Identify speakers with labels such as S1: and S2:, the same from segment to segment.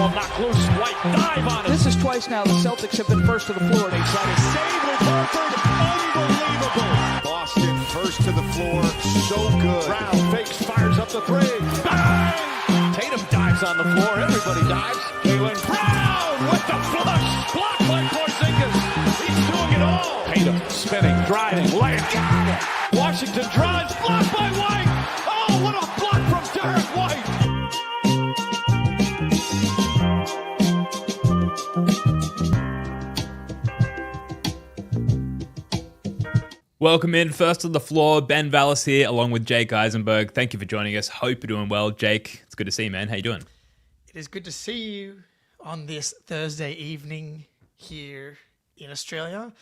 S1: ball knocked loose. White dive on it.
S2: This is twice now the Celtics have been first to the floor.
S1: They try to save with Horford. Unbelievable.
S3: Boston first to the floor. So good.
S1: Brown fakes, fires up the three. Bang! Tatum dives on the floor. Everybody dives. Jaylen Brown with the flush. Blocked by Porzingis. He's doing it all. Tatum spinning, driving, laying. Got it. Washington drives. Blocked by White. Oh, what a block from Derek White.
S4: Welcome in. First on the floor, Ben Vallis here, along with Jake Eisenberg. Thank you for joining us. Hope you're doing well. Jake, it's good to see you, man. How you doing?
S5: It is good to see you on this Thursday evening here in Australia.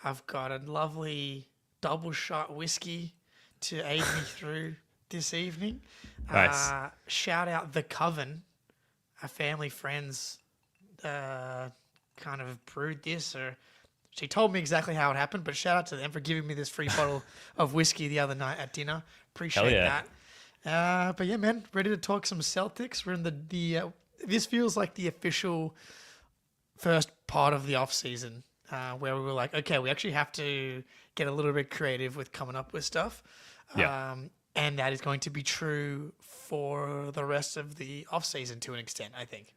S5: I've got a lovely double shot whiskey to aid me through this evening.
S4: Nice.
S5: Shout out The Coven. Our family friends kind of brewed this, or she told me exactly how it happened, but shout out to them for giving me this free bottle of whiskey the other night at dinner. Appreciate that. But yeah, man, ready to talk some Celtics. We're in the this feels like the official first part of the off season where we were like, okay, we actually have to get a little bit creative with coming up with stuff.
S4: Yeah.
S5: And that is going to be true for the rest of the off season to an extent, I think.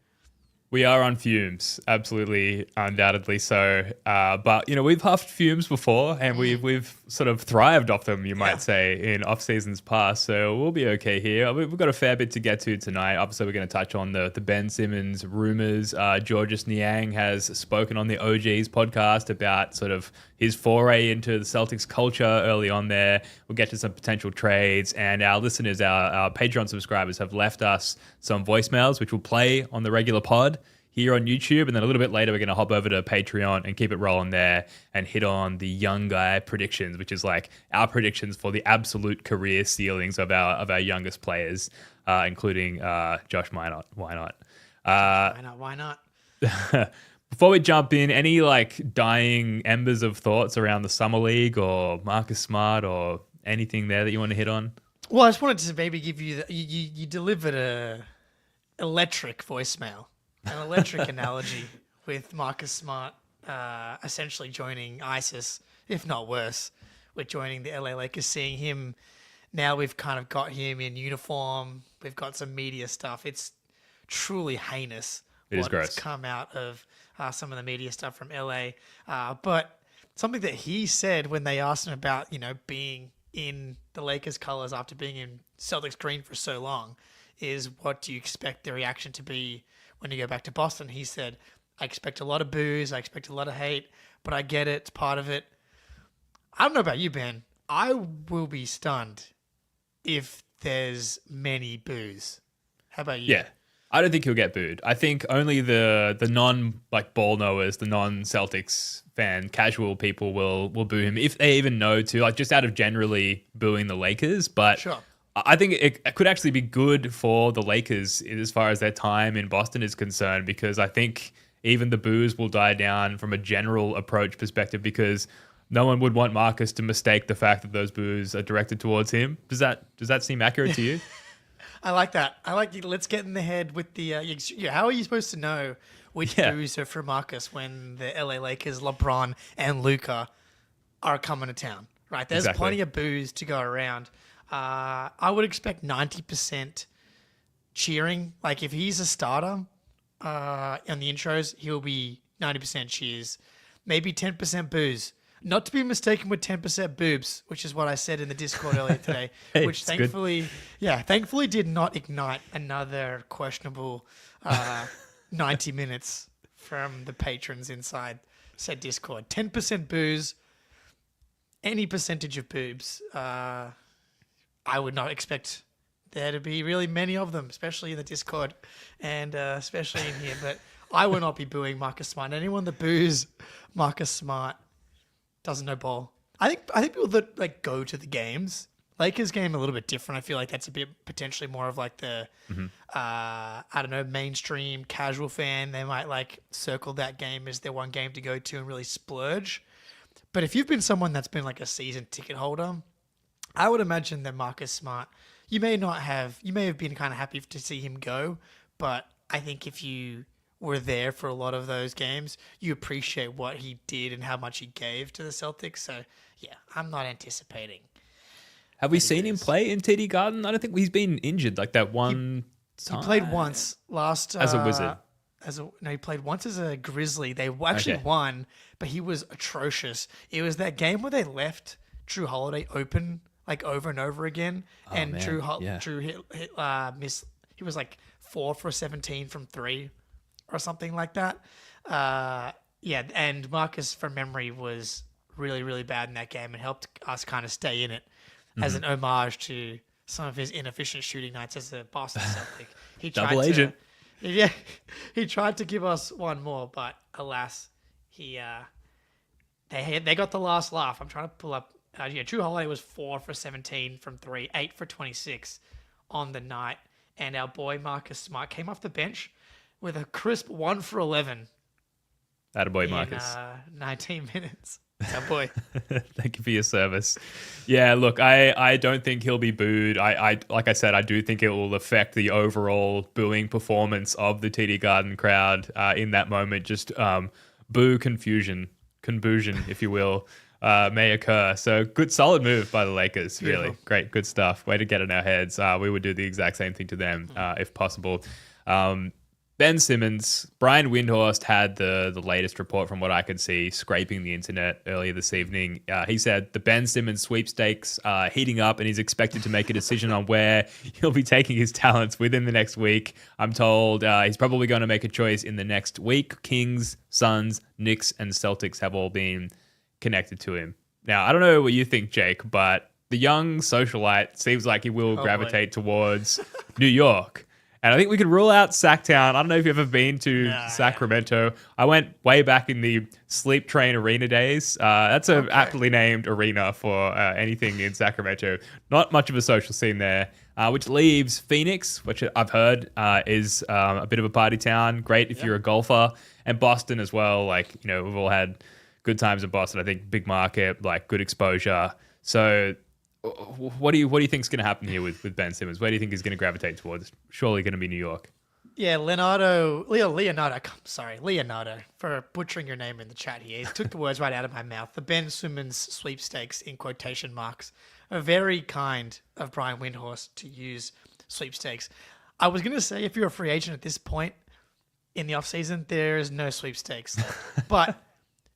S4: We are on fumes, absolutely, undoubtedly so. But, you know, we've huffed fumes before and we've sort of thrived off them, you might say, in off seasons past. So we'll be okay here. We've got a fair bit to get to tonight. Obviously, we're going to touch on the Ben Simmons rumors. Georges Niang has spoken on the OGs podcast about sort of his foray into the Celtics culture early on there. We'll get to some potential trades. And our listeners, our Patreon subscribers have left us some voicemails, which we'll play on the regular pod here on YouTube, and then a little bit later we're going to hop over to Patreon and keep it rolling there and hit on the young guy predictions, which is like our predictions for the absolute career ceilings of our youngest players, including Josh Minot. Why not?
S5: Why not?
S4: Before we jump in, any like dying embers of thoughts around the Summer League or Marcus Smart or anything there that you want to hit on?
S5: Well, I just wanted to maybe give you you delivered a electric voicemail. An electric analogy with Marcus Smart essentially joining ISIS, if not worse, with joining the LA Lakers, seeing him, now we've kind of got him in uniform, we've got some media stuff. It's truly heinous
S4: what has
S5: come out of some of the media stuff from LA. But something that he said when they asked him about, you know, being in the Lakers colors after being in Celtics green for so long is, what do you expect the reaction to be when you go back to Boston? He said, I expect a lot of boos, I expect a lot of hate, but I get it, it's part of it. I don't know about you, Ben. I will be stunned if there's many boos. How about you?
S4: Yeah. I don't think he'll get booed. I think only the non like ball knowers, the non-Celtics fan, casual people will boo him if they even know to, like just out of generally booing the Lakers. But
S5: sure.
S4: I think it could actually be good for the Lakers as far as their time in Boston is concerned, because I think even the boos will die down from a general approach perspective, because no one would want Marcus to mistake the fact that those boos are directed towards him. Does that seem accurate to you?
S5: I like that. Let's get in the head with the how are you supposed to know which boos are for Marcus when the LA Lakers, LeBron and Luka are coming to town, right? There's plenty of boos to go around. I would expect 90% cheering. Like if he's a starter on the intros, he'll be 90% cheers, maybe 10% boos. Not to be mistaken with 10% boobs, which is what I said in the Discord earlier today, which thankfully did not ignite another questionable 90 minutes from the patrons inside said Discord. 10% boos, any percentage of boobs. I would not expect there to be really many of them, especially in the Discord and especially in here. But I will not be booing Marcus Smart. Anyone that boos Marcus Smart doesn't know ball. I think people that like go to the games, Lakers game a little bit different. I feel like that's a bit potentially more of like the I don't know, mainstream casual fan. They might like circle that game as their one game to go to and really splurge. But if you've been someone that's been like a season ticket holder, I would imagine that Marcus Smart, you may have been kind of happy to see him go, but I think if you were there for a lot of those games, you appreciate what he did and how much he gave to the Celtics. So, yeah, I'm not anticipating.
S4: Have we seen him play in TD Garden? I don't think he's been injured like that one time.
S5: He played once last...
S4: As a Wizard.
S5: He played once as a Grizzly. They actually won, but he was atrocious. It was that game where they left Drew Holiday open like over and over again, and
S4: man.
S5: Drew missed. He was like 4 for 17 from 3, or something like that. And Marcus, from memory, was really, really bad in that game and helped us kind of stay in it as an homage to some of his inefficient shooting nights as a Boston Celtic. He
S4: Double agent.
S5: Yeah, he tried to give us one more, but alas, they got the last laugh. I'm trying to pull up. Drew Holiday was 4 for 17 from 3, 8 for 26 on the night, and our boy Marcus Smart came off the bench with a crisp 1 for 11.
S4: Attaboy, Marcus.
S5: 19 minutes. Our boy.
S4: Thank you for your service. Yeah, look, I don't think he'll be booed. I like I said, I do think it will affect the overall booing performance of the TD Garden crowd in that moment. Just boo confusion, if you will, may occur. So good, solid move by the Lakers.
S5: Beautiful.
S4: Really great, good stuff. Way to get in our heads. We would do the exact same thing to them if possible. Ben Simmons, Brian Windhorst had the latest report from what I could see, scraping the internet earlier this evening. He said the Ben Simmons sweepstakes are heating up and he's expected to make a decision on where he'll be taking his talents within the next week. I'm told he's probably going to make a choice in the next week. Kings, Suns, Knicks, and Celtics have all been connected to him. Now, I don't know what you think, Jake, but the young socialite seems like he will gravitate towards New York. And I think we could rule out Sacktown. I don't know if you've ever been to Sacramento. I went way back in the Sleep Train Arena days. That's an aptly named arena for anything in Sacramento. Not much of a social scene there, which leaves Phoenix, which I've heard is a bit of a party town. Great if you're a golfer. And Boston as well. Like, you know, we've all had good times in Boston. I think big market, like good exposure. So what do you think is going to happen here with Ben Simmons? Where do you think he's going to gravitate towards? Surely going to be New York.
S5: Yeah, Leonardo, for butchering your name in the chat here. He took the words right out of my mouth. The Ben Simmons sweepstakes in quotation marks. A very kind of Brian Windhorst to use sweepstakes. I was going to say if you're a free agent at this point in the offseason, there is no sweepstakes. But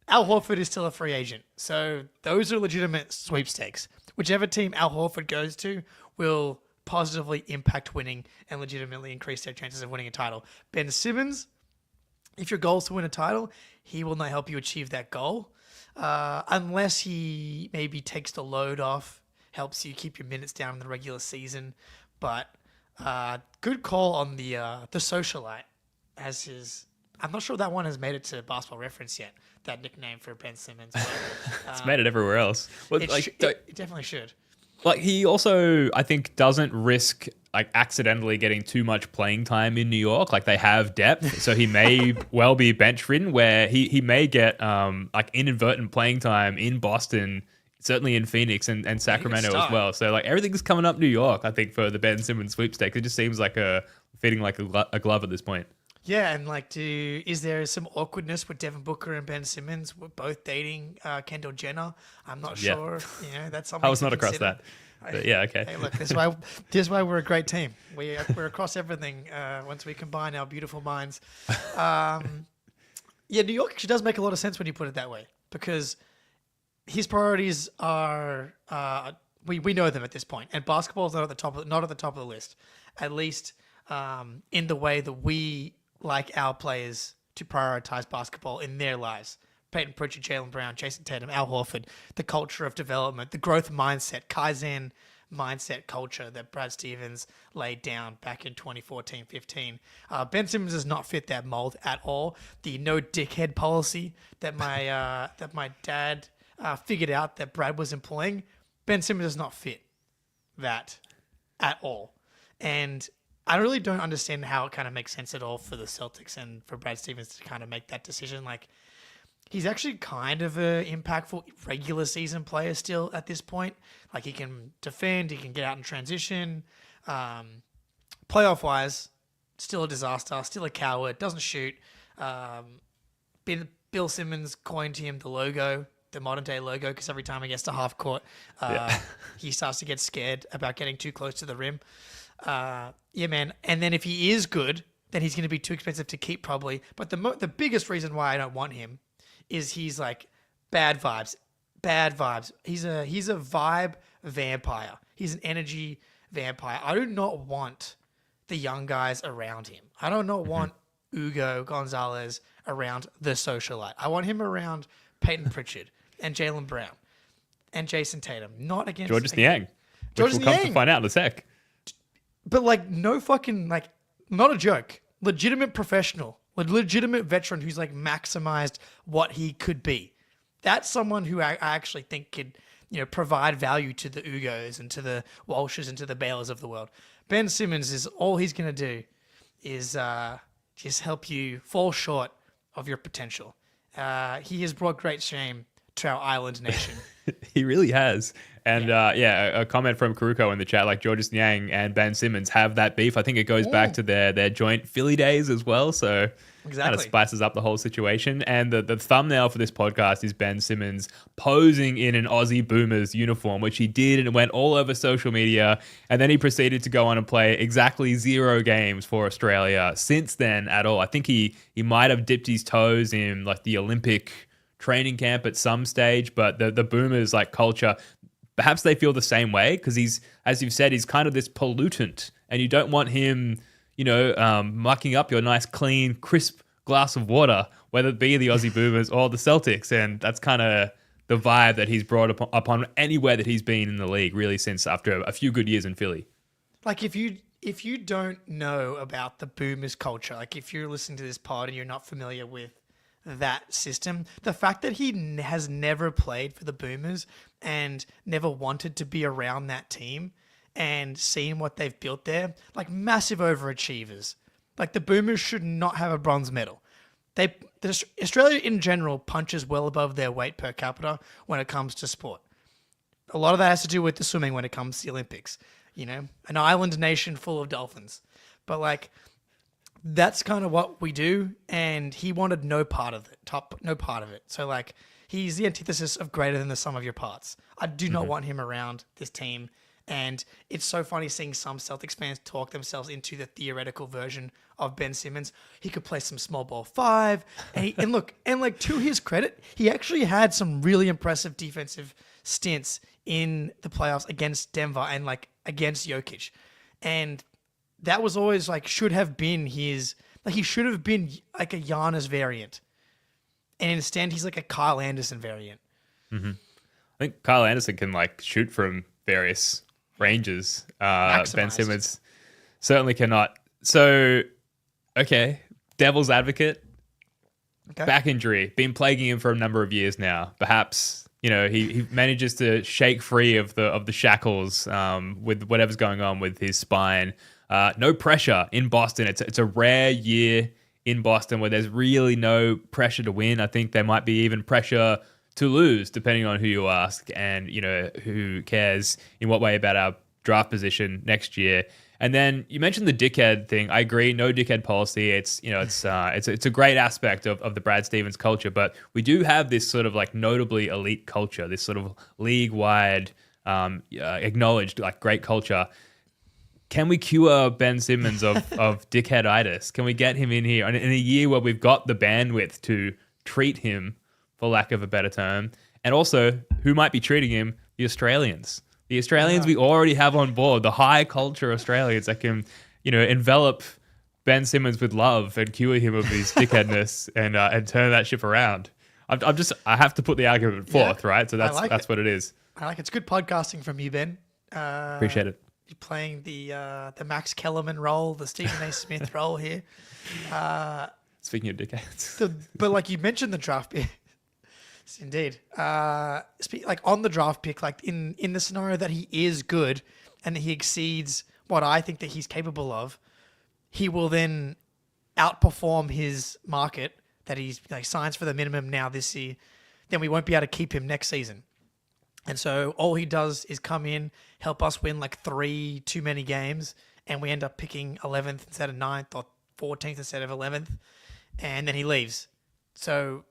S5: Al Horford is still a free agent. So those are legitimate sweepstakes. Whichever team Al Horford goes to will positively impact winning and legitimately increase their chances of winning a title. Ben Simmons, if your goal is to win a title, he will not help you achieve that goal unless he maybe takes the load off, helps you keep your minutes down in the regular season. But good call on the socialite as his. I'm not sure that one has made it to Basketball Reference yet. That nickname for Ben Simmons. But,
S4: it's made it everywhere else. Well,
S5: it definitely should.
S4: Like he also, I think, doesn't risk like accidentally getting too much playing time in New York. Like they have depth, so he may well be bench ridden. Where he may get like inadvertent playing time in Boston, certainly in Phoenix and Sacramento as well. So like everything's coming up New York. I think for the Ben Simmons sweepstakes, it just seems like fitting like a glove at this point.
S5: Yeah, and is there some awkwardness with Devin Booker and Ben Simmons? We're both dating Kendall Jenner. I'm not sure. You know, that's something
S4: I was not
S5: consider.
S4: across that. But yeah, okay.
S5: Hey, look, this is why we're a great team. We're across everything once we combine our beautiful minds. Yeah, New York actually does make a lot of sense when you put it that way because his priorities are we know them at this point, and basketball is not at the top of the list, at least in the way that we like our players to prioritize basketball in their lives. Peyton Pritchard, Jaylen Brown, Jason Tatum, Al Horford, the culture of development, the growth mindset, Kaizen mindset culture that Brad Stevens laid down back in 2014-15. Ben Simmons does not fit that mold at all. The no dickhead policy that my dad figured out that Brad was employing, Ben Simmons does not fit that at all. And I really don't understand how it kind of makes sense at all for the Celtics and for Brad Stevens to kind of make that decision. Like, he's actually kind of an impactful regular season player still at this point. Like, he can defend, he can get out in transition. Playoff-wise, still a disaster, still a coward, doesn't shoot. Bill Simmons coined him the logo, the modern day logo, because every time he gets to half court, he starts to get scared about getting too close to the rim. Yeah, man. And then if he is good, then he's going to be too expensive to keep probably. But the biggest reason why I don't want him is he's like bad vibes. He's a vibe vampire. He's an energy vampire. I do not want the young guys around him. I do not want Ugo Gonzalez around the socialite. I want him around Peyton Pritchard and Jaylen Brown and Jason Tatum. Not against
S4: Georges Niang. Which we'll come to find out in a sec.
S5: But like no fucking like not a joke. Legitimate professional. Legitimate veteran who's like maximized what he could be. That's someone who I actually think could, provide value to the Ugos and to the Walshes and to the Baylors of the world. Ben Simmons is all he's going to do is just help you fall short of your potential. He has brought great shame to our island nation.
S4: He really has. And a comment from Karuko in the chat, like Georges Niang and Ben Simmons have that beef. I think it goes back to their joint Philly days as well. So kind of spices up the whole situation. And the thumbnail for this podcast is Ben Simmons posing in an Aussie Boomers uniform, which he did, and it went all over social media. And then he proceeded to go on and play exactly 0 games for Australia since then at all. I think he might have dipped his toes in like the Olympic training camp at some stage, but the Boomers like culture, perhaps they feel the same way because he's, as you've said, he's kind of this pollutant, and you don't want him, mucking up your nice, clean, crisp glass of water, whether it be the Aussie Boomers or the Celtics. And that's kind of the vibe that he's brought upon anywhere that he's been in the league, really, since after a few good years in Philly.
S5: Like if you don't know about the Boomers culture, like if you're listening to this pod and you're not familiar with that system, the fact that he has never played for the Boomers and never wanted to be around that team and seen what they've built there, like massive overachievers. Like the Boomers should not have a bronze medal. Australia in general punches well above their weight per capita when it comes to sport. A lot of that has to do with the swimming when it comes to the Olympics. An island nation full of dolphins. But like, that's kind of what we do, and he wanted no part of it. So like, he's the antithesis of greater than the sum of your parts. I do not want him around this team, and it's so funny seeing some Celtics fans talk themselves into the theoretical version of Ben Simmons. He could play some small ball 5, and look, to his credit, he actually had some really impressive defensive stints in the playoffs against Denver and like against Jokic, and that was always like should have been his, like he should have been like a Giannis variant. And instead he's like a Kyle Anderson variant.
S4: I think Kyle Anderson can like shoot from various ranges. Ben Simmons certainly cannot. So, okay, devil's advocate, back injury, been plaguing him for a number of years now. Perhaps, he manages to shake free of the shackles with whatever's going on with his spine. No pressure in Boston. It's a rare year in Boston where there's really no pressure to win. I think there might be even pressure to lose, depending on who you ask, and who cares in what way about our draft position next year. And then you mentioned the dickhead thing. I agree, no dickhead policy. It's a great aspect of the Brad Stevens culture, but we do have this sort of like notably elite culture, this sort of league-wide acknowledged like great culture. Can we cure Ben Simmons of dickheaditis? Can we get him in here? And in a year where we've got the bandwidth to treat him, for lack of a better term, and also who might be treating him? The Australians. The Australians we already have on board, the high culture Australians that can, envelop Ben Simmons with love and cure him of his dickheadness and turn that ship around. I have to put the argument forth, right? So that's what it is.
S5: I like it. It's good podcasting from you, Ben.
S4: Appreciate it.
S5: You're playing the Max Kellerman role, the Stephen A. Smith role here.
S4: Speaking of dickheads.
S5: But like you mentioned the draft pick. Indeed. Like on the draft pick, like in the scenario that he is good and that he exceeds what I think that he's capable of, he will then outperform his market that he's like signs for the minimum now this year. Then we won't be able to keep him next season. And so all he does is come in, help us win like 3 too many games, and we end up picking 11th instead of 9th or 14th instead of 11th, and then he leaves. So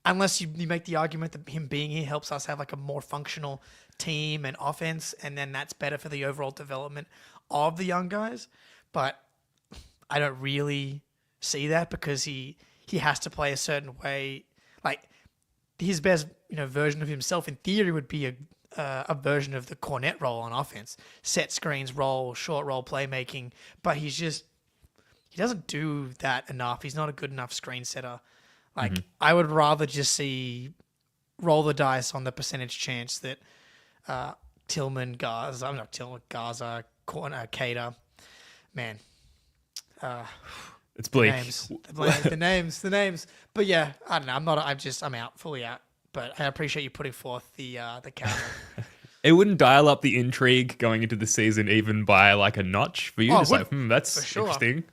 S5: unless you make the argument that him being here helps us have like a more functional team and offense, and then that's better for the overall development of the young guys. But I don't really see that because he has to play a certain way. Like his best version of himself in theory would be a version of the Cornet role on offense, set screens, roll, short roll playmaking. But he doesn't do that enough. He's not a good enough screen setter. Like I would rather just see roll the dice on the percentage chance that Gaza, Cater, man.
S4: It's bleak.
S5: The names. But yeah, I don't know. I'm out, fully out. But I appreciate you putting forth the counter.
S4: It wouldn't dial up the intrigue going into the season even by like a notch for you. Just that's
S5: sure.
S4: Interesting.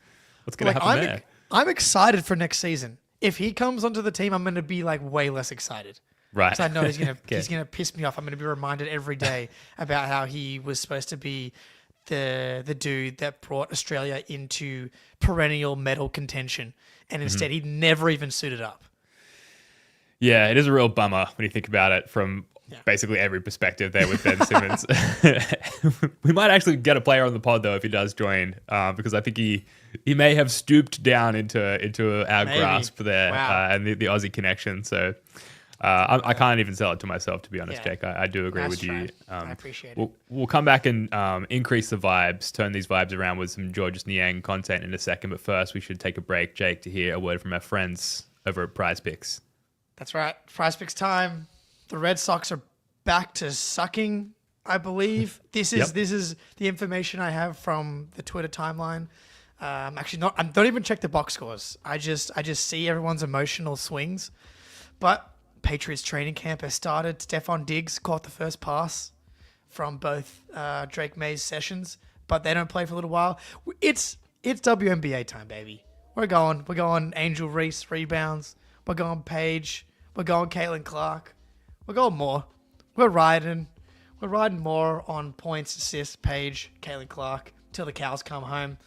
S4: What's going to happen there?
S5: I'm excited for next season. If he comes onto the team, I'm going to be like way less excited.
S4: Right.
S5: Because I know he's gonna piss me off. I'm going to be reminded every day about how he was supposed to be the dude that brought Australia into perennial medal contention, and instead he never even suited up.
S4: Yeah, it is a real bummer when you think about it from basically every perspective there with Ben Simmons. We might actually get a player on the pod though if he does join, because I think he may have stooped down into our grasp there.
S5: Wow.
S4: And the Aussie connection. So I can't even sell it to myself, to be honest, Jake. I do agree with you.
S5: I appreciate it.
S4: We'll come back and increase the vibes, turn these vibes around with some Georges Niang content in a second. But first, we should take a break, Jake, to hear a word from our friends over at Prize Picks.
S5: That's right. Prize Picks time. The Red Sox are back to sucking, I believe. This is the information I have from the Twitter timeline. Actually, I don't even check the box scores. I just see everyone's emotional swings. But Patriots training camp has started. Stephon Diggs caught the first pass from both Drake May's sessions, but they don't play for a little while. It's WNBA time, baby. We're going Angel Reese rebounds. We're going Paige. We're going Caitlin Clark. We're going more. We're riding more on points, assists, Paige, Caitlin Clark, till the cows come home.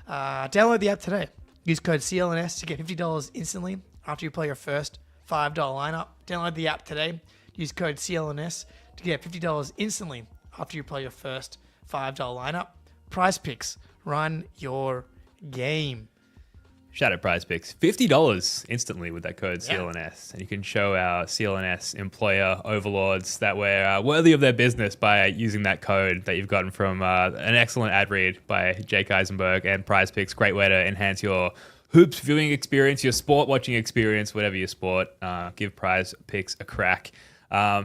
S5: Download the app today. Use code CLNS to get $50 instantly after you play your first $5 lineup. Download the app today. Use code CLNS to get $50 instantly after you play your first $5 lineup. Prize Picks. Run your game.
S4: Shout out Prize Picks. $50 instantly with that code CLNS. And you can show our CLNS employer overlords that we're worthy of their business by using that code that you've gotten from an excellent ad read by Jake Eisenberg and Prize Picks. Great way to enhance your hoops viewing experience, your sport watching experience, whatever your sport. Give Prize Picks a crack.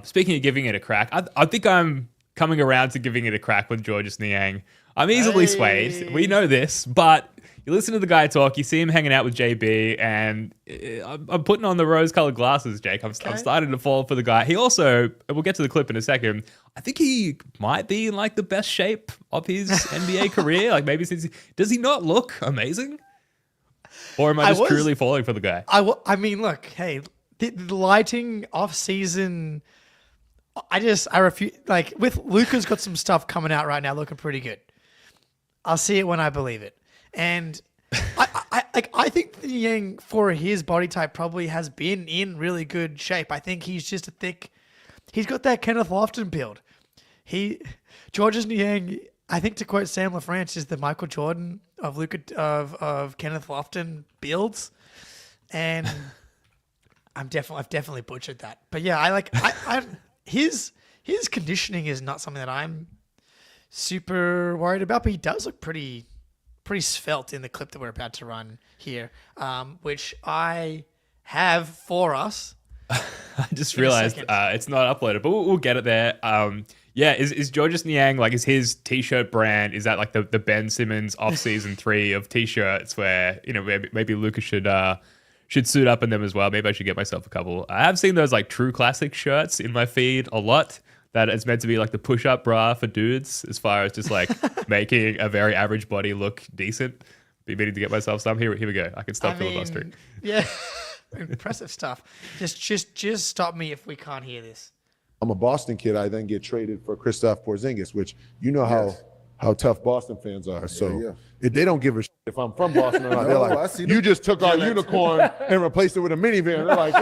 S4: Speaking of giving it a crack, I think I'm coming around to giving it a crack with Georges Niang. I'm easily swayed. We know this, but you listen to the guy talk, you see him hanging out with JB, and I'm putting on the rose-colored glasses, Jake. I'm starting to fall for the guy. He also, we'll get to the clip in a second, I think he might be in like the best shape of his NBA career. Like maybe does he not look amazing? Or am I just truly falling for the guy?
S5: I mean, look, hey, the lighting off-season, I refuse. Like, with Luka's got some stuff coming out right now looking pretty good. I'll see it when I believe it. And I think the Niang, for his body type, probably has been in really good shape. I think he's just he's got that Kenneth Lofton build. Georges Niang, I think, to quote Sam LaFrance, is the Michael Jordan of Kenneth Lofton builds. And I've definitely butchered that. But yeah, his conditioning is not something that I'm super worried about, but he does look pretty svelte in the clip that we're about to run here, which I have for us.
S4: I just realized it's not uploaded, but we'll get it there. Is Georges Niang, like, is his t-shirt brand, is that like the Ben Simmons off season 3 of t-shirts where, maybe Lucas should suit up in them as well. Maybe I should get myself a couple. I have seen those like true classic shirts in my feed a lot. That it's meant to be like the push-up bra for dudes, as far as just like making a very average body look decent. Be meaning to get myself some. Here we go. I can stop filibustering.
S5: Yeah, impressive stuff. Just stop me if we can't hear this.
S6: I'm a Boston kid. I then get traded for Kristaps Porzingis, which how how tough Boston fans are. So
S3: yeah.
S6: if they don't give a shit if I'm from Boston or not. They're
S3: No, I
S6: like,
S3: see
S6: you
S3: them.
S6: just took our unicorn and replaced it with a minivan. They're like,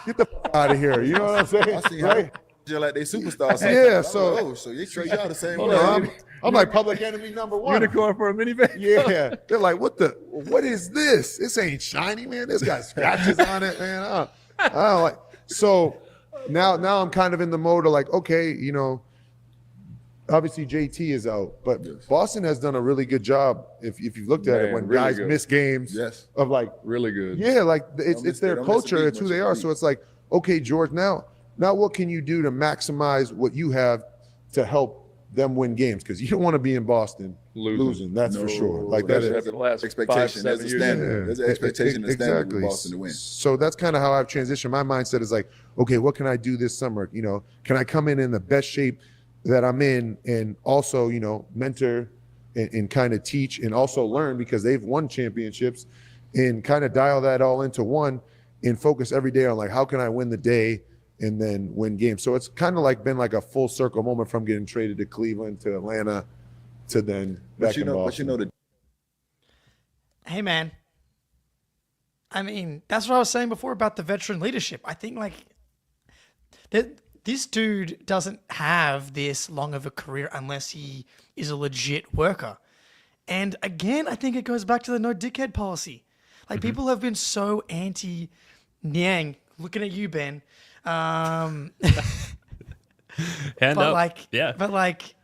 S6: get the out of here. You know what I'm saying?
S3: I see
S6: Right?
S3: how they like they superstars.
S6: Yeah, so-
S3: so you treat y'all the same
S6: You
S3: way.
S6: know, I'm like public enemy number one.
S4: Unicorn for a minivan.
S6: Yeah, they're like, what is this? This ain't shiny, man. This got scratches on it, man. I don't like. So now I'm kind of in the mode of like, okay, you know, obviously JT is out, but Boston has done a really good job. If you've looked at it, when
S3: really
S6: guys
S3: good.
S6: miss games,
S3: Yes.
S6: of like,
S3: Really good.
S6: yeah, like it's their
S3: don't miss a
S6: culture.
S3: beat
S6: It's who
S3: once
S6: they
S3: you
S6: are.
S3: beat.
S6: So it's like, okay, George, now what can you do to maximize what you have to help them win games? Because you don't want to be in Boston losing. That's for sure. Like that
S3: There's
S6: is
S3: an expectation. There's a standard. There's an expectation and standard with Boston to win.
S6: So that's kind of how I've transitioned. My mindset is like, okay, what can I do this summer? You know, can I come in the best shape that I'm in, and also, you know, mentor and kind of teach and also learn, because they've won championships, and kind of dial that all into one and focus every day on like, how can I win the day and then win games. So it's kind of like been like a full circle moment from getting traded to Cleveland to Atlanta to then back in Boston.
S3: But you know
S5: Hey, man. I mean, that's what I was saying before about the veteran leadership. I think, like, this dude doesn't have this long of a career unless he is a legit worker. And again, I think it goes back to the no dickhead policy. Like, people have been so anti Niang. Looking at you, Ben.
S4: Hand
S5: But
S4: up.
S5: like,
S4: Yeah.
S5: But like,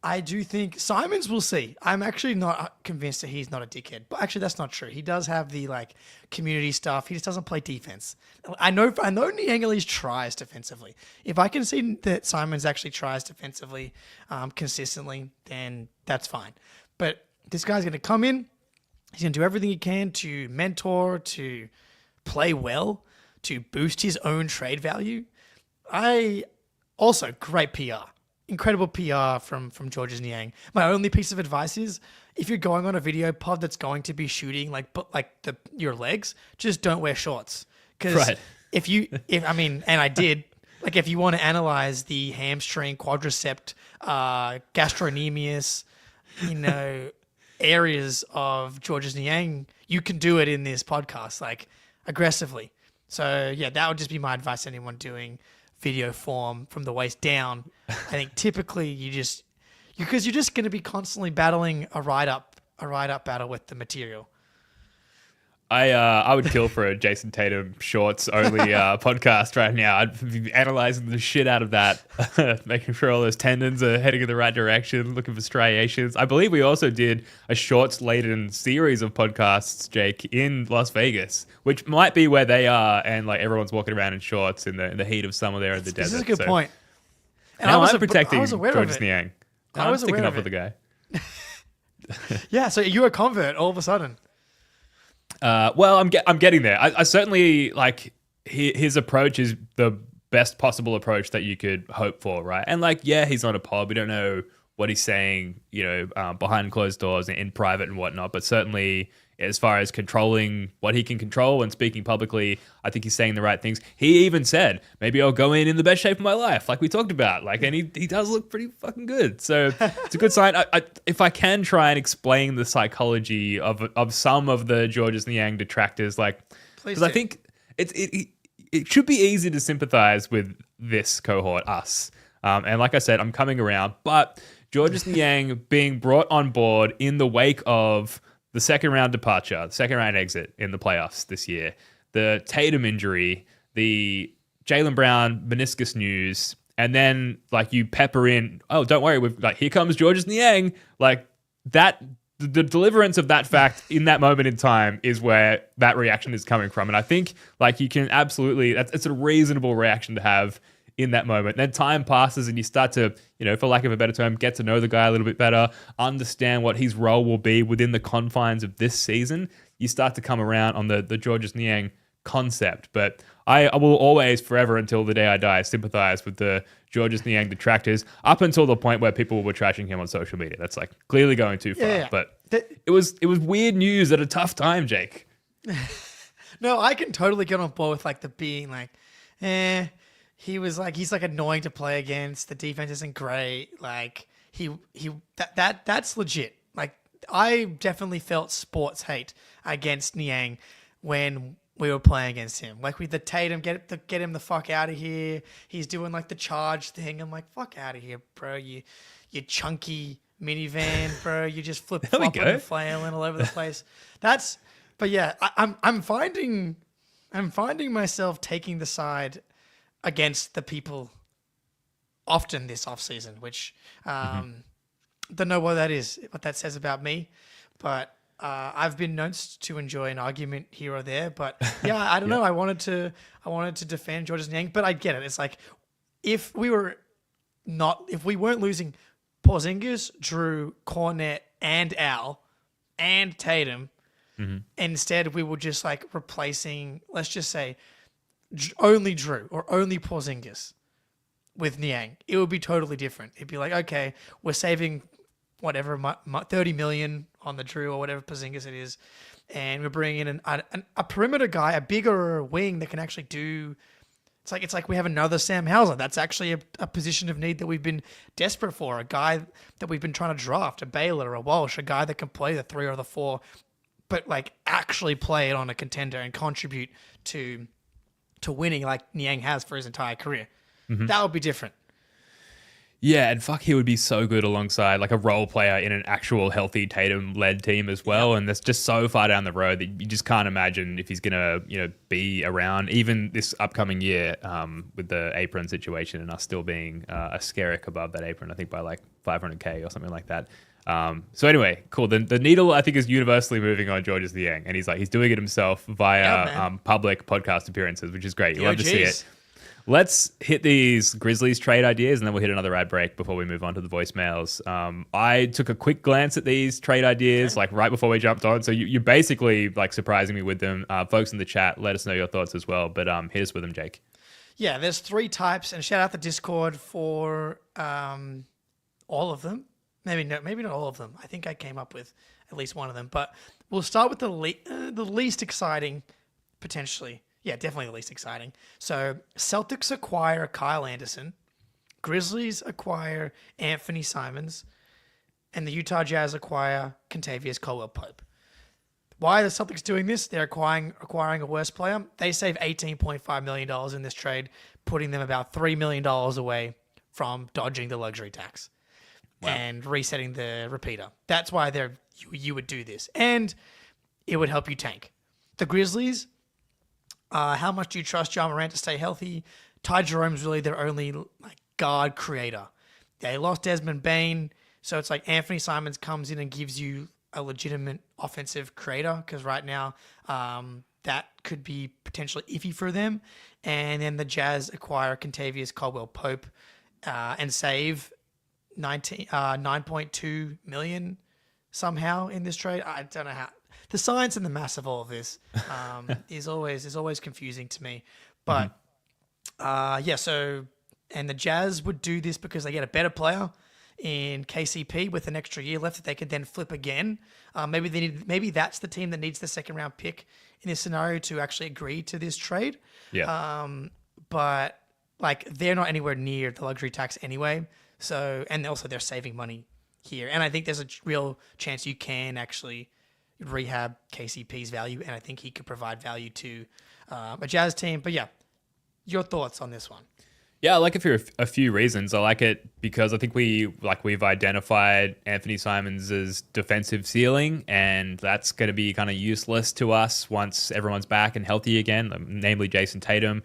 S5: I do think Simons will see. I'm actually not convinced that he's not a dickhead. But actually, that's not true. He does have the like community stuff. He just doesn't play defense. I know Niang at least tries defensively. If I can see that Simons actually tries defensively consistently, then that's fine. But this guy's going to come in. He's going to do everything he can to mentor, to play well, to boost his own trade value. Also, great PR. Incredible PR from George's Niang. My only piece of advice is, if you're going on a video pod that's going to be shooting your legs, just don't wear shorts. Because
S4: Right.
S5: if I did, like if you want to analyze the hamstring, quadriceps, gastrocnemius, areas of George's Niang, you can do it in this podcast, like aggressively. So yeah, that would just be my advice to anyone doing video form from the waist down. I think typically because you're just going to be constantly battling a ride up battle with the material.
S4: I would kill for a Jason Tatum shorts only podcast right now. I'd be analyzing the shit out of that, making sure all those tendons are heading in the right direction, looking for striations. I believe we also did a shorts-laden series of podcasts, Jake, in Las Vegas, which might be where they are, and like everyone's walking around in shorts in the heat of summer there in the desert.
S5: This is a good point. And
S4: Now
S5: I'm
S4: protecting
S5: aware
S4: George
S5: of it.
S4: Niang.
S5: I was
S4: I'm sticking
S5: aware
S4: up
S5: of
S4: for the guy.
S5: Yeah, so you're a convert all of a sudden.
S4: Well, I'm getting there. I certainly like his approach is the best possible approach that you could hope for, right? And like, yeah, he's on a pod. We don't know what he's saying, behind closed doors and in private and whatnot. But certainly, as far as controlling what he can control and speaking publicly, I think he's saying the right things. He even said, maybe I'll go in the best shape of my life, like we talked about. Like, and he does look pretty fucking good. So it's a good sign. If I can try and explain the psychology of some of the Georges Niang detractors, like, because I think it should be easy to sympathize with this cohort, us. And like I said, I'm coming around. But Georges Niang being brought on board in the wake of the second round departure, the second round exit in the playoffs this year, the Tatum injury, the Jaylen Brown meniscus news, and then like you pepper in, oh, don't worry, we've like, here comes Georges Niang. Like that, the deliverance of that fact in that moment in time is where that reaction is coming from. And I think like you can absolutely, it's a reasonable reaction to have in that moment. Then time passes and you start to, for lack of a better term, get to know the guy a little bit better, understand what his role will be within the confines of this season. You start to come around on the Georges Niang concept. But I will always, forever until the day I die, sympathize with the Georges Niang detractors up until the point where people were trashing him on social media. That's like clearly going too far.
S5: Yeah.
S4: But it was weird news at a tough time, Jake.
S5: No, I can totally get on board with like the being like, he's like annoying to play against. The defense isn't great. Like that's legit. Like, I definitely felt sports hate against Niang when we were playing against him. Like, with the Tatum, get him the fuck out of here. He's doing like the charge thing. I'm like, fuck out of here, bro. You chunky minivan, bro. You just flip flopping and flailing all over the place. But yeah, I'm finding myself taking the side against the people often this offseason, which don't know what that says about me, but I've been known to enjoy an argument here or there. But yeah, I don't know. I wanted to defend Georges Niang, but I get it. It's like if we weren't losing Porzingis, Drew, Cornet, and Al, and Tatum, instead we were just like replacing, let's just say, only Drew or only Porzingis with Niang, it would be totally different. It'd be like, okay, we're saving whatever, 30 million on the Drew or whatever Porzingis it is, and we're bringing in a perimeter guy, a bigger wing that can actually do. It's like we have another Sam Hauser. That's actually a position of need that we've been desperate for. A guy that we've been trying to draft, a Baylor, a Walsh, a guy that can play the 3 or the 4, but like actually play it on a contender and contribute to winning like Niang has for his entire career. That would be different.
S4: Yeah, and fuck, he would be so good alongside like a role player in an actual healthy Tatum-led team as well. And that's just so far down the road that you just can't imagine if he's gonna, be around even this upcoming year with the apron situation and us still being a skerrick above that apron. I think by like 500K or something like that. So anyway, cool. The needle I think is universally moving on Georges Niang, and he's doing it himself via public podcast appearances, which is great. You love to see it. Let's hit these Grizzlies trade ideas, and then we'll hit another ad break before we move on to the voicemails. I took a quick glance at these trade ideas, like right before we jumped on. So you're basically like surprising me with them. Folks in the chat, let us know your thoughts as well. But hit us with them, Jake.
S5: Yeah, there's 3 types, and shout out the Discord for all of them. Maybe not all of them. I think I came up with at least one of them. But we'll start with the least exciting, potentially. Yeah, definitely the least exciting. So Celtics acquire Kyle Anderson, Grizzlies acquire Anthony Simons, and the Utah Jazz acquire Kentavious Caldwell-Pope. Why are the Celtics doing this? They're acquiring a worse player. They save $18.5 million in this trade, putting them about $3 million away from dodging the luxury tax and resetting the repeater. That's why you would do this. And it would help you tank. The Grizzlies... how much do you trust Ja Morant to stay healthy? Ty Jerome's really their only guard creator. They lost Desmond Bane, so it's like Anthony Simons comes in and gives you a legitimate offensive creator, because right now that could be potentially iffy for them. And then the Jazz acquire Kentavious Caldwell-Pope and save $9.2 million somehow in this trade. I don't know how. The science and the maths of all of this is always confusing to me. But so, and the Jazz would do this because they get a better player in KCP with an extra year left that they could then flip again. Maybe that's the team that needs the second round pick in this scenario to actually agree to this trade. Yeah. But like they're not anywhere near the luxury tax anyway. So, and also they're saving money here. And I think there's a real chance you can actually rehab KCP's value, and I think he could provide value to a Jazz team. But yeah, your thoughts on this one?
S4: Yeah, I like it for a few reasons. I like it because I think we've identified Anthony Simons' defensive ceiling, and that's going to be kind of useless to us once everyone's back and healthy again, namely Jason Tatum.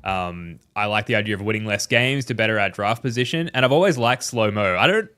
S4: I like the idea of winning less games to better our draft position, and I've always liked slow-mo. I don't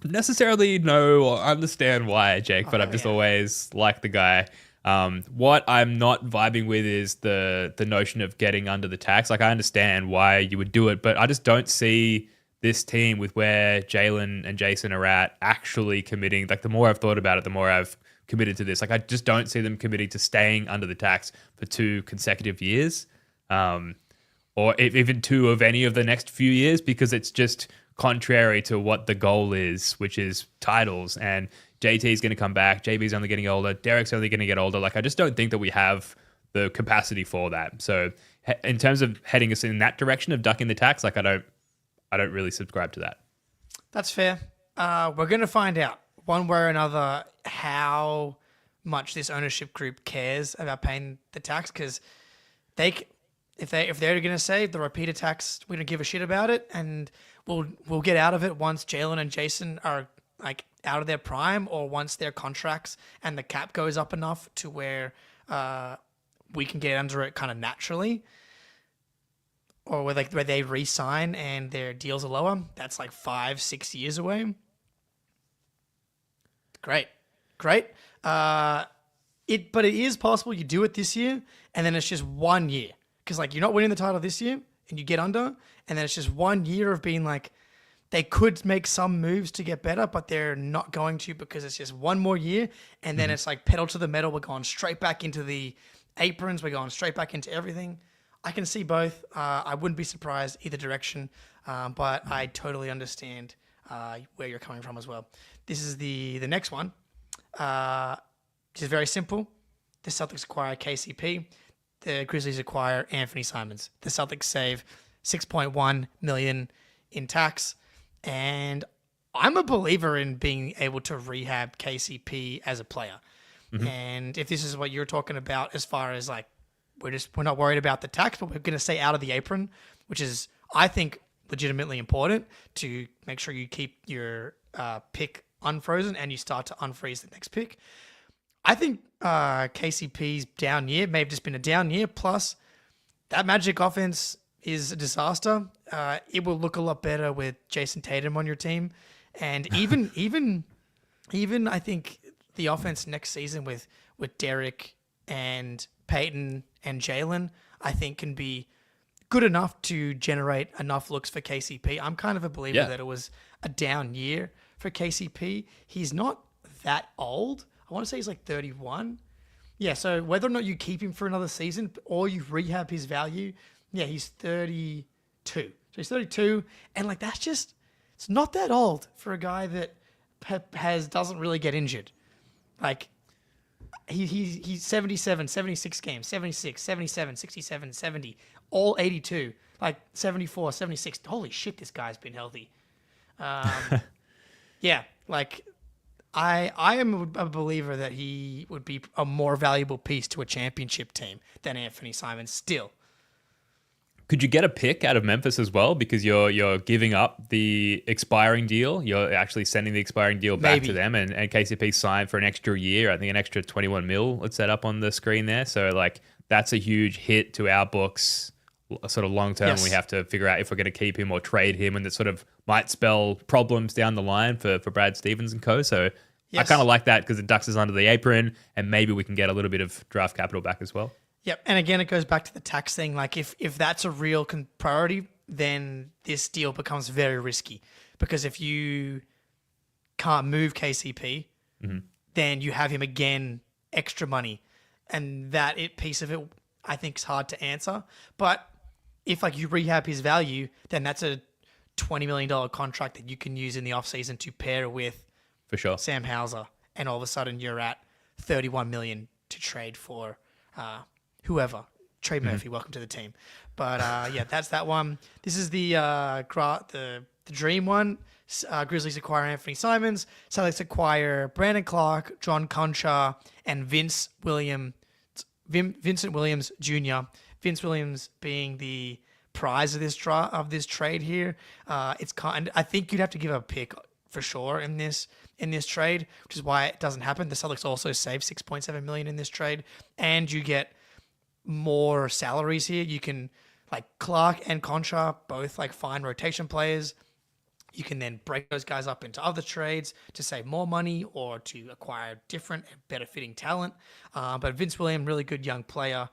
S4: necessarily know or understand why, Jake, but I've just always liked the guy. What I'm not vibing with is the notion of getting under the tax. Like, I understand why you would do it, but I just don't see this team with where Jalen and Jason are at actually committing. Like, the more I've thought about it, the more I've committed to this. Like, I just don't see them committing to staying under the tax for 2 consecutive years, or even 2 of any of the next few years, because it's just contrary to what the goal is, which is titles. And JT's going to come back. JB's only getting older. Derek's only going to get older. Like, I just don't think that we have the capacity for that. So in terms of heading us in that direction of ducking the tax, like I don't really subscribe to that.
S5: That's fair. We're going to find out one way or another how much this ownership group cares about paying the tax, because if they're going to say the repeater tax, we don't give a shit about it, and we'll get out of it once Jalen and Jason are like out of their prime, or once their contracts and the cap goes up enough to where we can get under it kind of naturally, or where they re-sign and their deals are lower. That's like 5-6 years away. Great. But it is possible you do it this year, and then it's just 1 year. Because like you're not winning the title this year, and you get under, and then it's just 1 year of being like, they could make some moves to get better, but they're not going to, because it's just one more year, and then it's like pedal to the metal. We're going straight back into the aprons. We're going straight back into everything. I can see both. I wouldn't be surprised either direction, but I totally understand where you're coming from as well. This is the next one, which is very simple. The Celtics acquire KCP. The Grizzlies acquire Anthony Simons. The Celtics save $6.1 million in tax, and I'm a believer in being able to rehab KCP as a player. And if this is what you're talking about, as far as like we're not worried about the tax, but we're going to stay out of the apron, which is, I think, legitimately important to make sure you keep your pick unfrozen and you start to unfreeze the next pick. I think KCP's down year may have just been a down year. Plus, that Magic offense is a disaster. It will look a lot better with Jason Tatum on your team, and even I think the offense next season with Derek and Peyton and Jalen, I think can be good enough to generate enough looks for KCP. I'm kind of a believer that it was a down year for KCP. He's not that old. I want to say he's like 31. Yeah, so whether or not you keep him for another season or you rehab his value, he's 32. So he's 32, and like that's just, it's not that old for a guy that doesn't really get injured. Like he's 77, 76 games, 76, 77, 67, 70, all 82, like 74, 76. Holy shit, this guy's been healthy. Yeah, like I am a believer that he would be a more valuable piece to a championship team than Anthony Simons still.
S4: Could you get a pick out of Memphis as well? Because you're giving up the expiring deal. You're actually sending the expiring deal back to them, and KCP signed for an extra year. I think an extra 21 mil. It's set up on the screen there. So like that's a huge hit to our books, sort of long term.
S5: Yes.
S4: We have to figure out if we're going to keep him or trade him, and that sort of might spell problems down the line for Brad Stevens and co. So I kind of like that because it ducks us under the apron, and maybe we can get a little bit of draft capital back as well.
S5: Yep, and again, it goes back to the tax thing. Like, if that's a real priority, then this deal becomes very risky. Because if you can't move KCP, then you have him again, extra money. And that piece of it, I think, is hard to answer. But if, like, you rehab his value, then that's a $20 million contract that you can use in the offseason to pair with
S4: For sure.
S5: Sam Hauser. And all of a sudden, you're at $31 million to trade for whoever. Trey Murphy, welcome to the team. But yeah, that's that one. This is the dream one. Grizzlies acquire Anthony Simons. Celtics acquire Brandon Clark, John Conchar, and Vincent Williams Jr. Vince Williams being the prize of this trade here. I think you'd have to give a pick for sure in this trade, which is why it doesn't happen. The Celtics also save $6.7 million in this trade, and you get more salaries here. You can, like, Clark and Conchar both like fine rotation players. You can then break those guys up into other trades to save more money or to acquire different and better fitting talent. But Vince Williams, really good young player,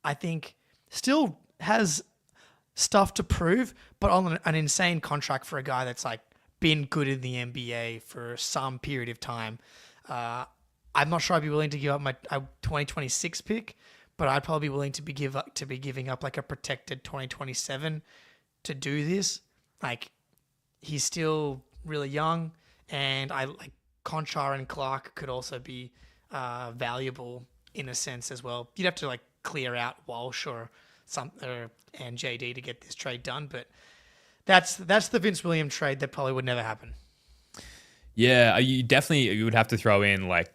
S5: I think still has stuff to prove, but on an insane contract for a guy that's like been good in the NBA for some period of time. I'm not sure I'd be willing to give up my 2026 pick, but I'd probably be willing to be giving up like a protected 2027 to do this. Like, he's still really young, and I like Conchar and Clark could also be valuable in a sense as well. You'd have to like clear out Walsh and JD to get this trade done, but that's the Vince Williams trade that probably would never happen.
S4: Yeah, you would have to throw in like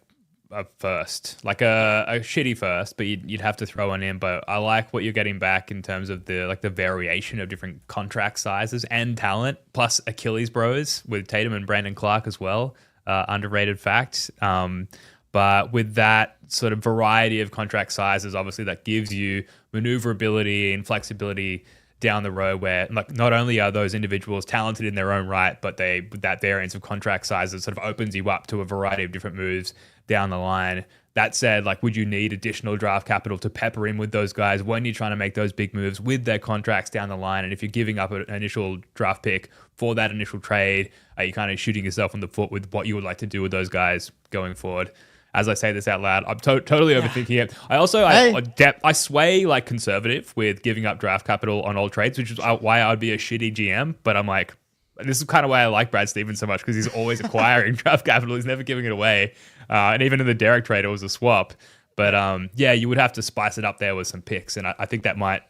S4: a first, like a shitty first, but you'd have to throw one in. But I like what you're getting back in terms of the variation of different contract sizes and talent, plus Achilles bros with Tatum and Brandon Clark as well. Underrated fact. But with that sort of variety of contract sizes, obviously that gives you maneuverability and flexibility down the road, where like not only are those individuals talented in their own right, but that variance of contract sizes sort of opens you up to a variety of different moves down the line. That said, like, would you need additional draft capital to pepper in with those guys when you're trying to make those big moves with their contracts down the line? And if you're giving up an initial draft pick for that initial trade, are you kind of shooting yourself in the foot with what you would like to do with those guys going forward? As I say this out loud, I'm totally overthinking it. I also, I sway like conservative with giving up draft capital on all trades, which is why I'd be a shitty GM. But I'm like, this is kind of why I like Brad Stevens so much, because he's always acquiring draft capital. He's never giving it away. And even in the Derek trade, it was a swap. But yeah, you would have to spice it up there with some picks. And I think that might,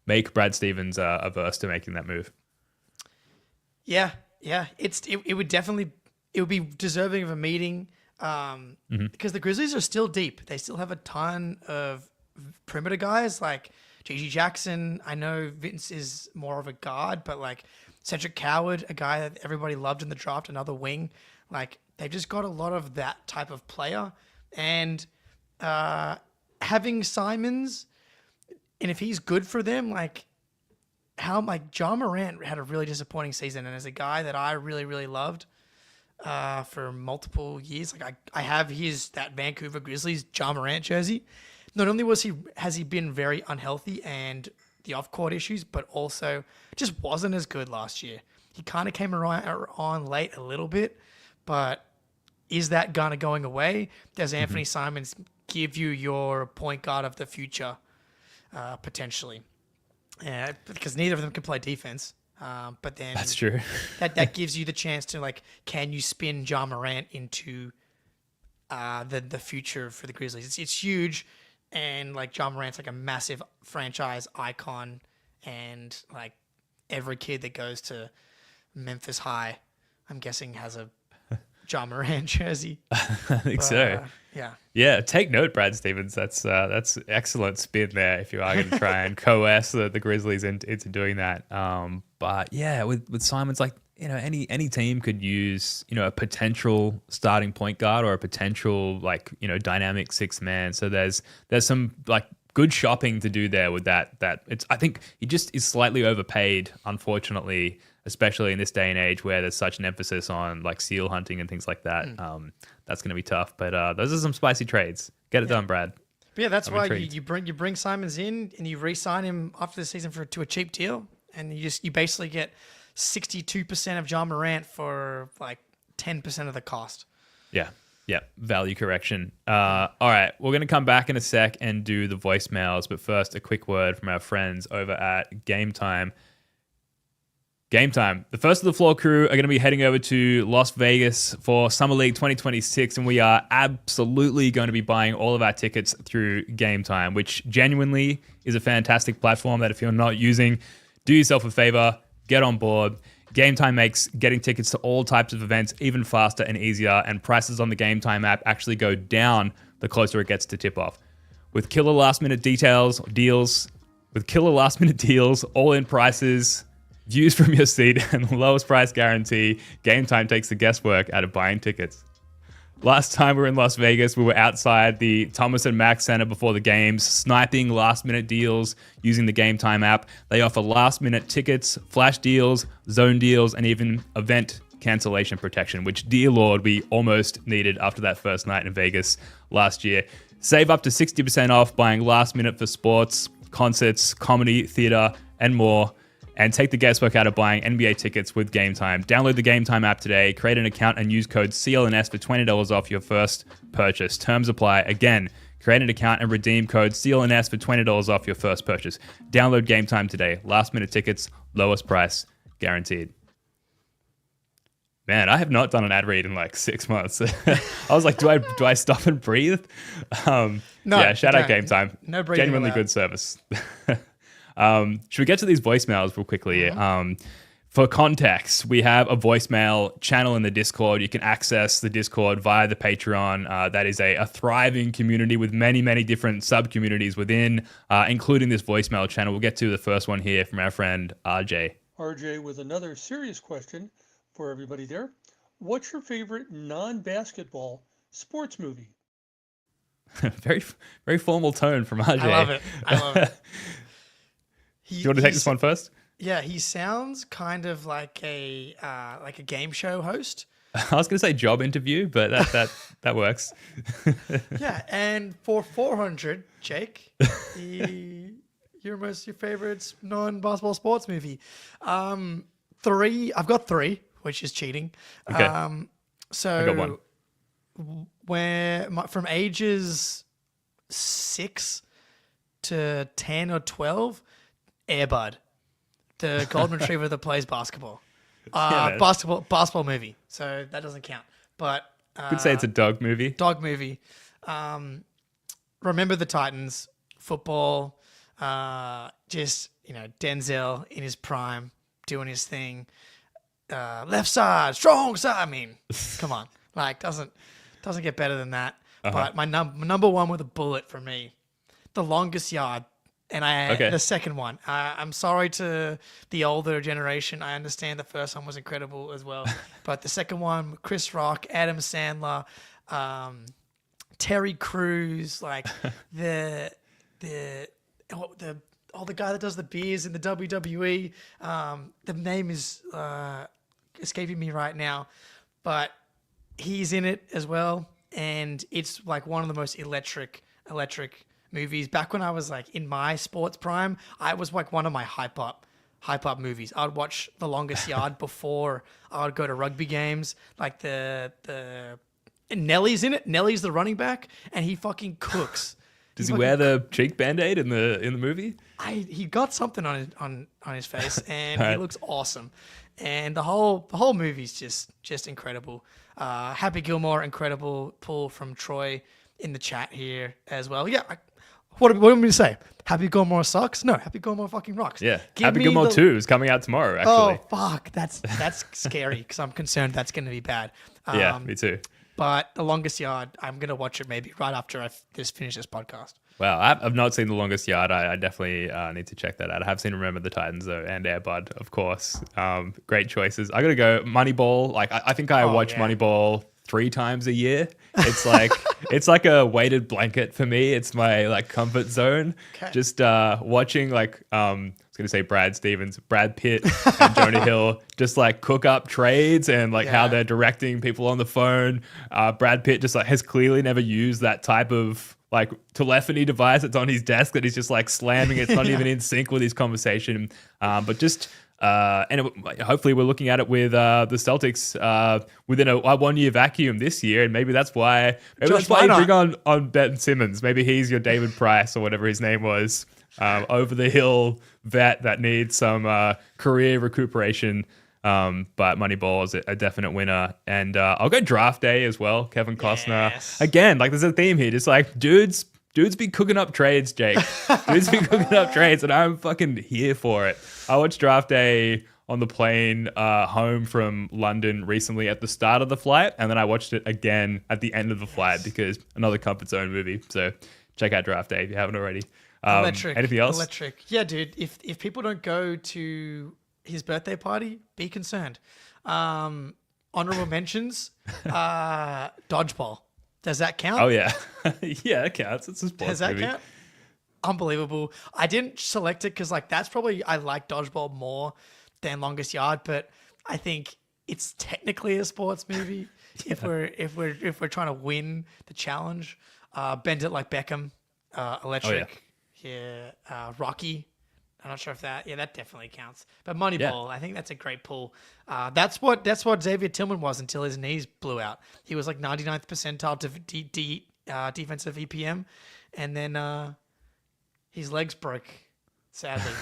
S4: make Brad Stevens averse to making that move.
S5: Yeah. It would definitely, it would be deserving of a meeting because the Grizzlies are still deep. They still have a ton of perimeter guys like Gigi Jackson. I know Vince is more of a guard, but like Cedric Coward, a guy that everybody loved in the draft, another wing. Like they've just got a lot of that type of player. And having Simons, and if he's good for them, John Morant had a really disappointing season, and as a guy that I really, really loved for multiple years, like I have that Vancouver Grizzlies John Morant jersey. Not only has he been very unhealthy and the off-court issues, but also just wasn't as good last year. He kind of came on late a little bit, but is that going away? Does Anthony Simons give you your point guard of the future potentially? Because neither of them can play defense. But then
S4: that's true.
S5: that gives you the chance to can you spin John Morant into the future for the Grizzlies? It's huge, and John Morant's a massive franchise icon, and every kid that goes to Memphis High, I'm guessing, has a John Morant jersey.
S4: I think so. Yeah. Take note, Brad Stevens. That's excellent spin there. If you are going to try and coerce the Grizzlies into doing that. But yeah, with Simons, any team could use a potential starting point guard or a potential dynamic sixth man. So there's some good shopping to do there with that. I think he just is slightly overpaid, unfortunately, especially in this day and age where there's such an emphasis on seal hunting and things like that. That's going to be tough. But those are some spicy trades. Get it done, Brad.
S5: But yeah, that's why you bring Simons in and you re-sign him after the season to a cheap deal, and you basically get 62% of John Morant for 10% of the cost.
S4: Yeah. Value correction. All right, we're going to come back in a sec and do the voicemails, but first a quick word from our friends over at Game Time. Game Time. The first of the floor crew are going to be heading over to Las Vegas for Summer League 2026, and we are absolutely going to be buying all of our tickets through Game Time, which genuinely is a fantastic platform that if you're not using, do yourself a favor, get on board. Game Time makes getting tickets to all types of events even faster and easier, and prices on the Game Time app actually go down the closer it gets to tip-off. With killer last-minute deals, all-in prices, views from your seat, and the lowest price guarantee, Game Time takes the guesswork out of buying tickets. Last time we were in Las Vegas, we were outside the Thomas and Mack Center before the games, sniping last-minute deals using the Game Time app. They offer last-minute tickets, flash deals, zone deals, and even event cancellation protection, which, dear Lord, we almost needed after that first night in Vegas last year. Save up to 60% off buying last-minute for sports, concerts, comedy, theater, and more. And take the guesswork out of buying NBA tickets with Game Time. Download the Game Time app today, create an account, and use code CLNS for $20 off your first purchase. Terms apply. Again, create an account and redeem code CLNS for $20 off your first purchase. Download Game Time today. Last minute tickets, lowest price, guaranteed. Man, I have not done an ad read in 6 months. I was like, do I stop and breathe? No. Yeah, shout out Game Time.
S5: No breathing.
S4: Genuinely good service. Should we get to these voicemails real quickly? For context, we have a voicemail channel in the Discord. You can access the Discord via the Patreon. That is a thriving community with many, many different sub-communities within, including this voicemail channel. We'll get to the first one here from our friend RJ.
S7: RJ with another serious question for everybody there. What's your favorite non-basketball sports movie?
S4: Very, very formal tone from RJ.
S5: I love it.
S4: Do you want to take this one first?
S5: Yeah, he sounds kind of like a game show host.
S4: I was going to say job interview, but that works.
S5: Yeah, and for 400, Jake, your favorite non-basketball sports movie. I've got three, which is cheating.
S4: Okay.
S5: So
S4: I got one.
S5: From ages 6 to 10 or 12, Air Bud, the golden retriever that plays basketball. Basketball movie. So that doesn't count. But
S4: Could say it's a dog movie.
S5: Dog movie. Remember the Titans, football, just, Denzel in his prime, doing his thing. Left side, strong side. I mean, come on. Like, doesn't get better than that. But my number one with a bullet for me, The Longest Yard. And the second one. I'm sorry to the older generation. I understand the first one was incredible as well. But the second one, Chris Rock, Adam Sandler, Terry Crews, like the guy that does the beers in the WWE. The name is escaping me right now, but he's in it as well, and it's like one of the most electric movies. Back when I was like in my sports prime, I was like one of my hype up movies. I would watch The Longest Yard before I would go to rugby games. Like and Nelly's in it. Nelly's the running back, and he fucking cooks.
S4: Does he wear the cheek band-aid in the movie?
S5: He got something on his face, and
S4: Right.
S5: he looks awesome. And the whole movie's just incredible. Happy Gilmore, incredible pull from Troy in the chat here as well. Yeah. What do you want me to say? Happy Gilmore sucks? No, Happy Gilmore fucking rocks.
S4: Yeah.
S5: Give
S4: Happy
S5: me
S4: Gilmore 2 is coming out tomorrow, actually.
S5: Oh, fuck. That's scary because I'm concerned that's going to be bad.
S4: Yeah, me too.
S5: But The Longest Yard, I'm going to watch it maybe right after I just finish this podcast.
S4: Wow, I've not seen The Longest Yard. I definitely need to check that out. I have seen Remember the Titans, though, and Air Bud, of course. Great choices. I got to go Moneyball. Like, I think I watch Moneyball 3 times a year. It's like a weighted blanket for me. It's my like comfort zone.
S5: Okay.
S4: Just watching like I was gonna say Brad Pitt and Jonah Hill just like cook up trades and like how they're directing people on the phone. Brad Pitt just like has clearly never used that type of like telephony device that's on his desk that he's just like slamming. It's not even in sync with his conversation. But just hopefully we're looking at it with the Celtics within a 1 year vacuum this year, and maybe that's why you bring on Ben Simmons. Maybe he's your David Price or whatever his name was, over the hill vet that needs some career recuperation. But Moneyball is a definite winner, and I'll go Draft Day as well. Kevin Costner again. Like there's a theme here, just like dudes be cooking up trades, Jake. Dudes be cooking up trades, and I'm fucking here for it. I watched Draft Day on the plane home from London recently at the start of the flight, and then I watched it again at the end of the flight because another comfort zone movie. So check out Draft Day if you haven't already. Anything else?
S5: Electric. Yeah, dude. If people don't go to his birthday party, be concerned. Honorable mentions, Dodgeball. Does that count?
S4: Oh yeah, yeah, that counts. It's a sports
S5: Does that
S4: movie.
S5: count? Unbelievable. I didn't select it because like that's probably I like Dodgeball more than Longest Yard, but I think it's technically a sports movie if we're trying to win the challenge. Bend It Like Beckham, Electric, Rocky. I'm not sure if that definitely counts. But Moneyball, I think that's a great pull. That's what Xavier Tillman was until his knees blew out. He was like 99th percentile defensive EPM, and then his legs broke, sadly.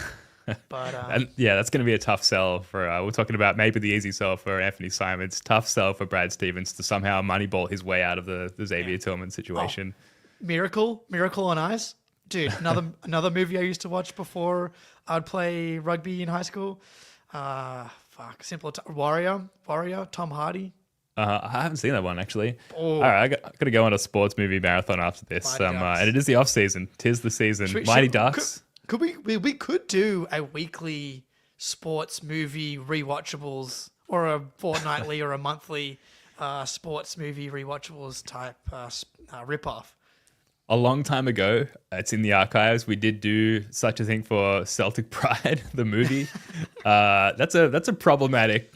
S5: But
S4: and that's going to be a tough sell for. We're talking about maybe the easy sell for Anthony Simons. Tough sell for Brad Stevens to somehow Moneyball his way out of the Xavier Tillman situation.
S5: Miracle on Ice. Dude, another movie I used to watch before I'd play rugby in high school. Simple. Warrior, Tom Hardy.
S4: I haven't seen that one actually.
S5: Oh.
S4: All right, I got to go on a sports movie marathon after this. And it is the off season. Tis the season. Mighty Ducks.
S5: Could we could do a weekly sports movie rewatchables, or a fortnightly or a monthly sports movie rewatchables type ripoff.
S4: A long time ago, it's in the archives. We did do such a thing for Celtic Pride, the movie. That's a problematic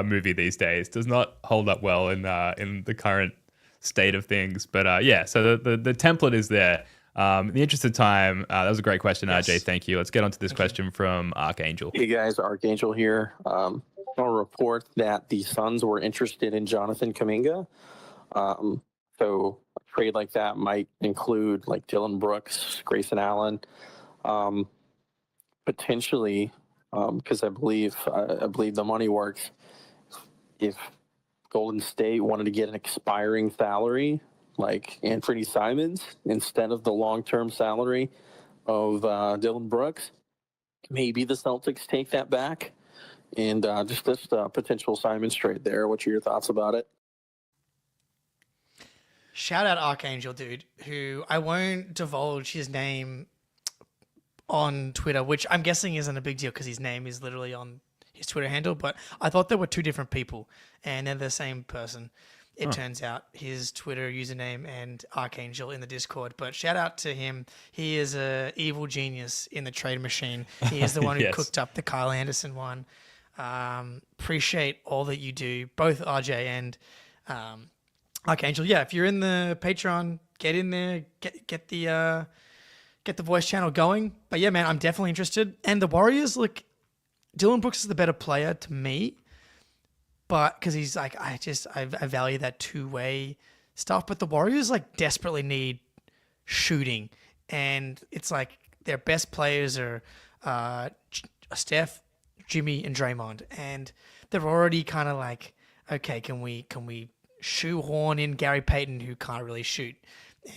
S4: movie these days. Does not hold up well in the current state of things. But yeah, so the template is there. In the interest of time, that was a great question,
S5: Yes.
S4: RJ. Thank you. Let's get on to this question from Archangel.
S8: Hey guys, Archangel here. I'll report that the Suns were interested in Jonathan Kuminga. So a trade like that might include like Dylan Brooks, Grayson Allen, potentially, because I believe the money works. If Golden State wanted to get an expiring salary like Anthony Simons instead of the long-term salary of Dylan Brooks, maybe the Celtics take that back. And just this potential Simons trade there. What's your thoughts about it?
S5: Shout out Archangel, dude, who I won't divulge his name on Twitter, which I'm guessing isn't a big deal because his name is literally on his Twitter handle. But I thought there were two different people and they're the same person. It turns out his Twitter username and Archangel in the Discord. But shout out to him. He is a evil genius in the trade machine. He is the one who
S4: Yes.
S5: cooked up the Kyle Anderson one. Appreciate all that you do, both RJ and Archangel. Yeah, if you're in the Patreon, get in there, get the voice channel going. But yeah, man, I'm definitely interested. And the Warriors, look, Dylan Brooks is the better player to me. But because he's like, I value that two-way stuff. But the Warriors like desperately need shooting, and it's like their best players are Steph, Jimmy, and Draymond, and they're already kind of like, okay, can we shoehorn in Gary Payton, who can't really shoot,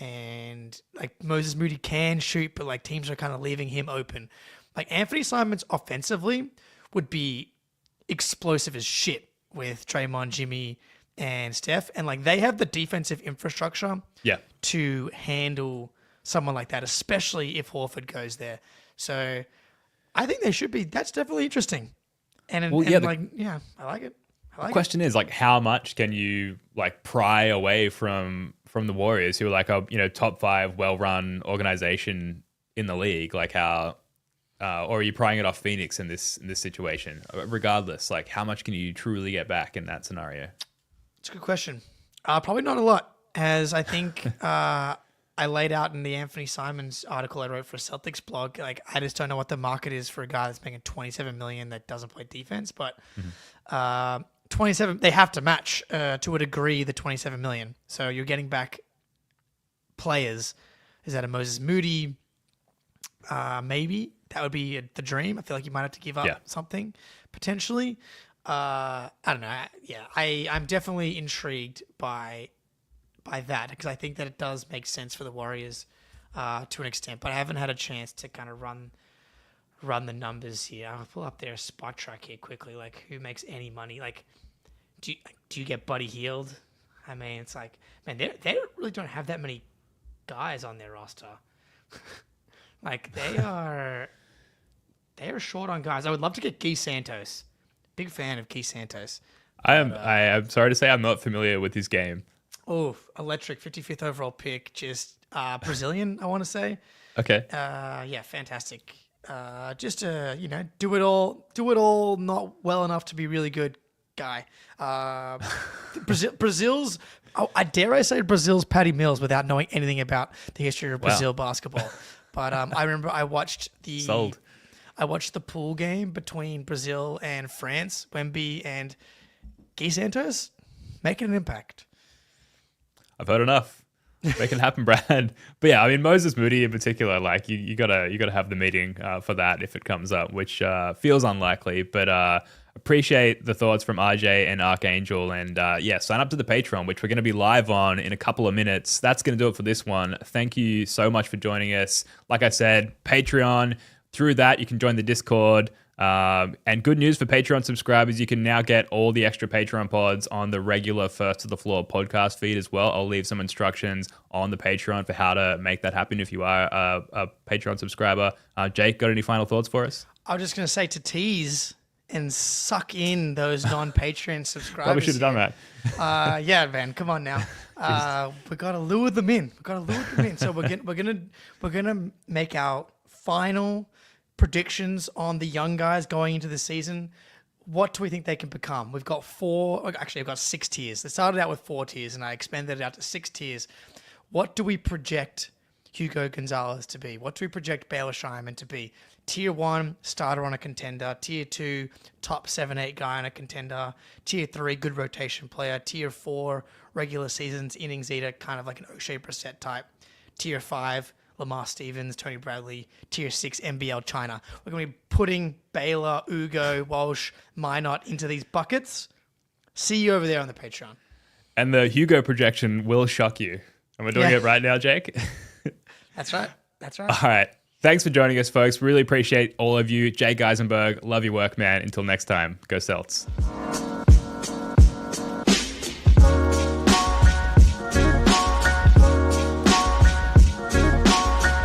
S5: and like Moses Moody can shoot, but like teams are kind of leaving him open. Like Anthony Simons offensively would be explosive as shit with Draymond, Jimmy, and Steph. And like they have the defensive infrastructure to handle someone like that, especially if Horford goes there. So I think they should be. That's definitely interesting. I like it.
S4: The question is like, how much can you like pry away from the Warriors, who are like a top 5 well-run organization in the league? Like how, or are you prying it off Phoenix in this situation? Regardless, like how much can you truly get back in that scenario?
S5: It's a good question. Probably not a lot, as I think I laid out in the Anthony Simons article I wrote for a Celtics blog. Like I just don't know what the market is for a guy that's making $27 million that doesn't play defense, but 27, they have to match to a degree the $27 million. So you're getting back players. Is that a Moses Moody? Maybe that would be the dream. I feel like you might have to give up something potentially. I don't know. Yeah, I'm definitely intrigued by that because I think that it does make sense for the Warriors to an extent. But I haven't had a chance to kind of run the numbers here. I'll pull up their spot track here quickly. Like who makes any money? Like do you get Buddy Hield? I mean, it's like, man, they really don't have that many guys on their roster. Like they are short on guys. I would love to get Guy Santos. Big fan of Guy Santos.
S4: I am sorry to say I'm not familiar with his game.
S5: Oh, electric 55th overall pick, just Brazilian, I want to say.
S4: Okay.
S5: Yeah, fantastic. Just do it all, not well enough to be really good guy. Brazil's, I dare I say Brazil's Patty Mills without knowing anything about the history of Brazil basketball. But I remember I watched the pool game between Brazil and France, Wemby and Guy Santos making an impact.
S4: I've heard enough. Make it happen, Brad. But yeah, I mean Moses Moody in particular, like you gotta have the meeting for that if it comes up, which feels unlikely. But appreciate the thoughts from RJ and Archangel, and sign up to the Patreon, which we're going to be live on in a couple of minutes. That's going to do it for this one. Thank you so much for joining us. Like I said, Patreon. Through that, you can join the Discord. And good news for Patreon subscribers, you can now get all the extra Patreon pods on the regular First to the Floor podcast feed as well. I'll leave some instructions on the Patreon for how to make that happen if you are a Patreon subscriber. Jake, got any final thoughts for us?
S5: I was just going to say to tease and suck in those non-Patreon subscribers.
S4: Probably should have done that.
S5: Yeah, man, come on now. We got to lure them in. So we're gonna make our final predictions on the young guys going into the season. What do we think they can become? We've got I've got 6 tiers. They started out with 4 tiers and I expanded it out to 6 tiers. What do we project Hugo Gonzalez to be? What do we project Baylor Scheinman to be? Tier 1, starter on a contender. Tier 2, top 7-8 guy on a contender. Tier 3, good rotation player. Tier 4, regular seasons, innings eater, kind of like an O'Shea Brissett type. Tier 5, Lamar Stevens, Tony Bradley. Tier 6, NBL China. We're going to be putting Baylor, Ugo, Walsh, Minot into these buckets. See you over there on the Patreon.
S4: And the Hugo projection will shock you. And we're doing it right now, Jake.
S5: That's right.
S4: All right. Thanks for joining us, folks. Really appreciate all of you. Jake Eisenberg, love your work, man. Until next time, go Celts.